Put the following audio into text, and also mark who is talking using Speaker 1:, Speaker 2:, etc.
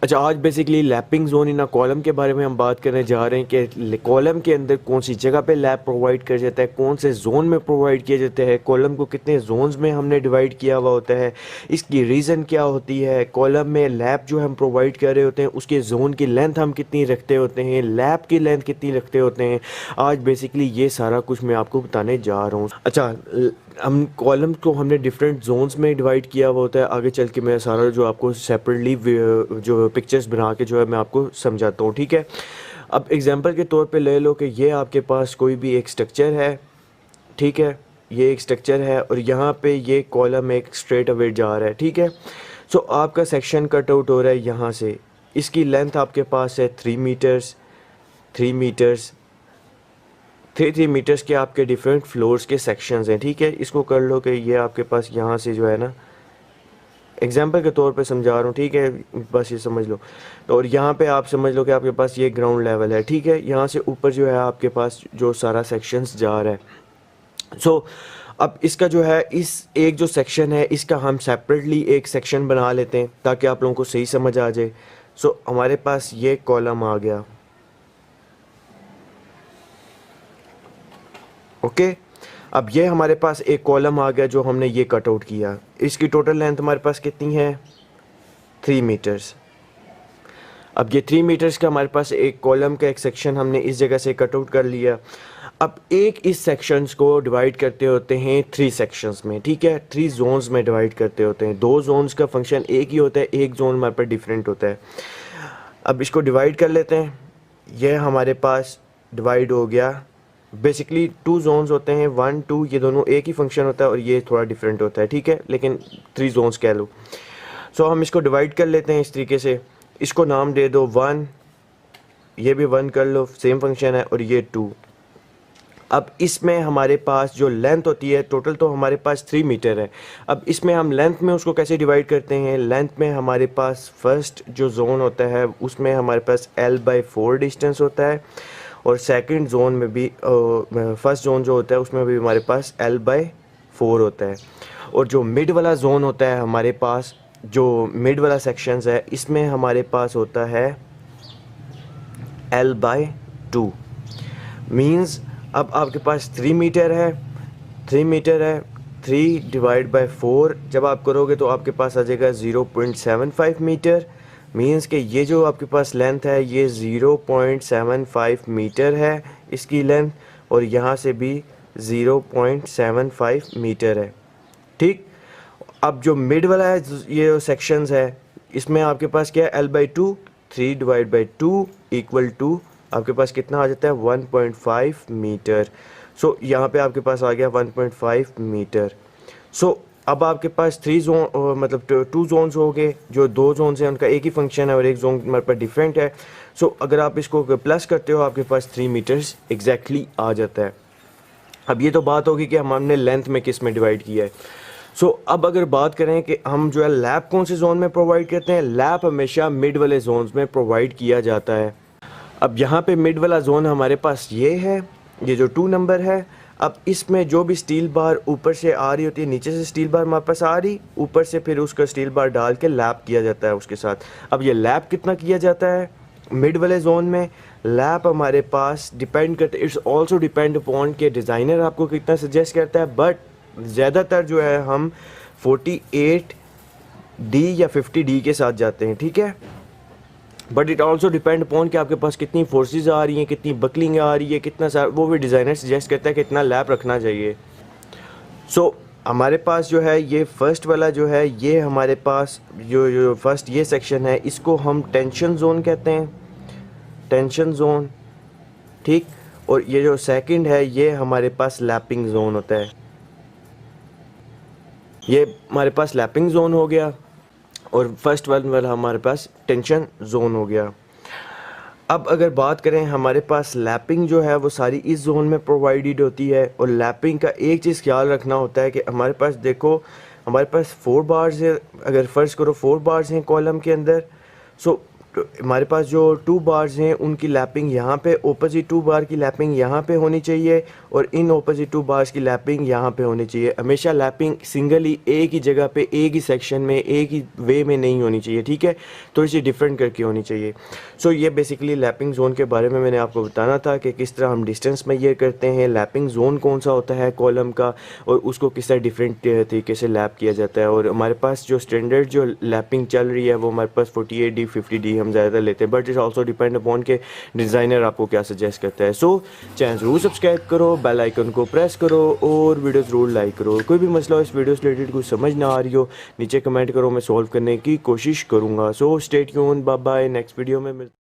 Speaker 1: अच्छा, आज basically lapping zone in a column के बारे में हम बात करने जा रहे हैं कि कॉलम के अंदर कौन सी जगह पे लैप प्रोवाइड कर जाता है, कौन से जोन में प्रोवाइड किया जाता है, कॉलम को कितने जोन्स में हमने डिवाइड किया हुआ होता है, इसकी रीज़न क्या होती है, कॉलम में लैप जो हम प्रोवाइड कर रहे होते हैं उसके जोन की लेंथ हम कितनी रखते होते हैं, लैप की लेंथ कितनी रखते होते हैं। आज बेसिकली ये सारा कुछ मैं आपको बताने जा रहा हूँ। अच्छा, हम कॉलम को हमने डिफरेंट जोन्स में डिवाइड किया हुआ होता है। आगे चल के मैं सारा जो आपको सेपरेटली जो पिक्चर्स बना के जो है मैं आपको समझाता हूँ, ठीक है। अब एग्जांपल के तौर पे ले लो कि ये आपके पास कोई भी एक स्ट्रक्चर है, ठीक है, ये एक स्ट्रक्चर है और यहाँ पे ये कॉलम एक स्ट्रेट अवे जा रहा है, ठीक है। सो आपका सेक्शन कट आउट हो रहा है यहाँ से, इसकी लेंथ आपके पास है 3 मीटर्स, 3 मीटर्स, 3 मीटर्स के आपके डिफरेंट फ्लोर्स के सेक्शंस हैं, ठीक है। इसको कर लो कि ये आपके पास यहाँ से जो है ना, एग्जांपल के तौर पे समझा रहा हूँ, ठीक है, बस ये समझ लो। तो और यहाँ पे आप समझ लो कि आपके पास ये ग्राउंड लेवल है, ठीक है। यहाँ से ऊपर जो है आपके पास जो सारा सेक्शंस जा रहा है। सो अब इसका जो है, इस एक जो सेक्शन है इसका हम सेपरेटली एक सेक्शन बना लेते हैं ताकि आप लोगों को सही समझ आ जाए। सो हमारे पास ये कॉलम आ गया, ओके। अब ये हमारे पास एक कॉलम आ गया जो हमने ये कट आउट किया। इसकी टोटल लेंथ हमारे पास कितनी है, 3 मीटर्स। अब ये 3 मीटर्स का हमारे पास एक कॉलम का एक सेक्शन हमने इस जगह से कट आउट कर लिया। अब एक इस सेक्शंस को डिवाइड करते होते हैं 3 सेक्शंस में, ठीक है, 3 जोन्स में डिवाइड करते होते हैं। 2 जोन्स का फंक्शन एक ही होता है, एक जोन हमारे पास डिफरेंट होता है। अब इसको डिवाइड कर लेते हैं, यह हमारे पास डिवाइड हो गया। बेसिकली 2 जोन्स होते हैं, 1 2, ये दोनों एक ही फंक्शन होता है और ये थोड़ा डिफरेंट होता है, ठीक है, लेकिन 3 जोन्स कह लो। सो हम इसको डिवाइड कर लेते हैं इस तरीके से। इसको नाम दे दो 1, ये भी 1 कर लो, सेम फंक्शन है, और ये 2। अब इसमें हमारे पास जो लेंथ होती है टोटल तो हमारे पास 3 मीटर है। अब इसमें हम लेंथ में उसको कैसे डिवाइड करते हैं, लेंथ में हमारे पास फर्स्ट जो जोन होता है उसमें हमारे पास L/4 डिस्टेंस होता है, और सेकंड जोन में भी फर्स्ट जोन जो होता है उसमें भी हमारे पास L/4 होता है। और जो मिड वाला जोन होता है हमारे पास, जो मिड वाला सेक्शंस है, इसमें हमारे पास होता है L/2। मींस अब आपके पास 3 मीटर है, 3 मीटर है, 3 डिवाइड बाय 4 जब आप करोगे तो आपके पास आ जाएगा 0.75 मीटर। मींस कि ये जो आपके पास लेंथ है ये 0.75 मीटर है इसकी लेंथ, और यहाँ से भी 0.75 मीटर है, ठीक। अब जो मिड वाला है ये सेक्शंस है, इसमें आपके पास क्या है, L/2, 3 divide by 2 equal to आपके पास कितना आ जाता है, 1.5 मीटर। सो यहाँ पे आपके पास आ गया 1.5 मीटर। सो अब आपके पास 3 जोन मतलब 2 जोन्स हो गए, जो 2 जोन्स हैं उनका एक ही फंक्शन है और एक जोन हमारे पास डिफरेंट है। सो अगर आप इसको प्लस करते हो आपके पास 3 मीटर्स एग्जैक्टली आ जाता है। अब ये तो बात होगी कि हमने लेंथ में किस में डिवाइड किया है। सो अब अगर बात करें कि हम जो है लैप कौन से जोन में प्रोवाइड करते हैं, लैप हमेशा मिड वाले जोन्स में प्रोवाइड किया जाता है। अब यहाँ पे मिड वाला जोन हमारे पास ये है, ये जो 2 नंबर है। अब इसमें जो भी स्टील बार ऊपर से आ रही होती है, नीचे से स्टील बार हमारे पास आ रही, ऊपर से फिर उसका स्टील बार डाल के लैप किया जाता है उसके साथ। अब ये लैप कितना किया जाता है मिड वाले जोन में, लैप हमारे पास डिपेंड करता है, इट्स ऑल्सो डिपेंड अपॉन के डिज़ाइनर आपको कितना सजेस्ट करता है, बट ज़्यादातर जो है हम 48D या 50D के साथ जाते हैं, ठीक है। But it also depend upon कि आपके पास कितनी फोर्सेस आ रही हैं, कितनी बकलिंग आ रही है, कितना सारा वो भी डिज़ाइनर सजेस्ट करता है कितना लैप रखना चाहिए। सो हमारे पास जो है ये फर्स्ट वाला जो है, ये हमारे पास जो फर्स्ट ये सेक्शन है इसको हम टेंशन जोन कहते हैं, टेंशन जोन, ठीक। और ये जो सेकंड है ये हमारे पास लैपिंग जोन होता है, ये हमारे पास लैपिंग जोन हो गया, और फर्स्ट वाला हमारे पास टेंशन जोन हो गया। अब अगर बात करें हमारे पास लैपिंग जो है वो सारी इस जोन में प्रोवाइडेड होती है, और लैपिंग का एक चीज़ ख्याल रखना होता है कि हमारे पास देखो हमारे पास 4 बार्स है, अगर फ़र्ज़ करो 4 बार्स हैं कॉलम के अंदर। सो हमारे पास जो 2 बार्स हैं उनकी लैपिंग यहाँ पे, ऑपोजिट 2 बार की लैपिंग यहाँ पे होनी चाहिए और इन ऑपोजिट 2 बार्स की लैपिंग यहाँ पे होनी चाहिए। हमेशा लैपिंग सिंगली एक ही जगह पे, एक ही सेक्शन में, एक ही वे में नहीं होनी चाहिए, ठीक है, थोड़ी सी डिफरेंट करके होनी चाहिए। सो ये बेसिकली लैपिंग जोन के बारे में मैंने आपको बताना था कि किस तरह हम डिस्टेंस मेजर करते हैं, लैपिंग जोन कौन सा होता है कॉलम का और उसको किस तरह डिफरेंट तरीके से लैप किया जाता है। और हमारे पास जो स्टैंडर्ड जो लैपिंग चल रही है वो हमारे पास 48D 50D हम ज़्यादा लेते हैं, but it's also depend upon के डिज़ाइनर आपको क्या सजेस्ट करता है। सो चैनल ज़रूर सब्सक्राइब करो, बेल आइकन को प्रेस करो और वीडियो ज़रूर लाइक करो। कोई भी मसला हो इस वीडियो से रिलेटेड कुछ समझ ना आ रही हो नीचे कमेंट करो, मैं सॉल्व करने की कोशिश करूँगा। So stay tuned, bye bye, next video में मिलते हैं।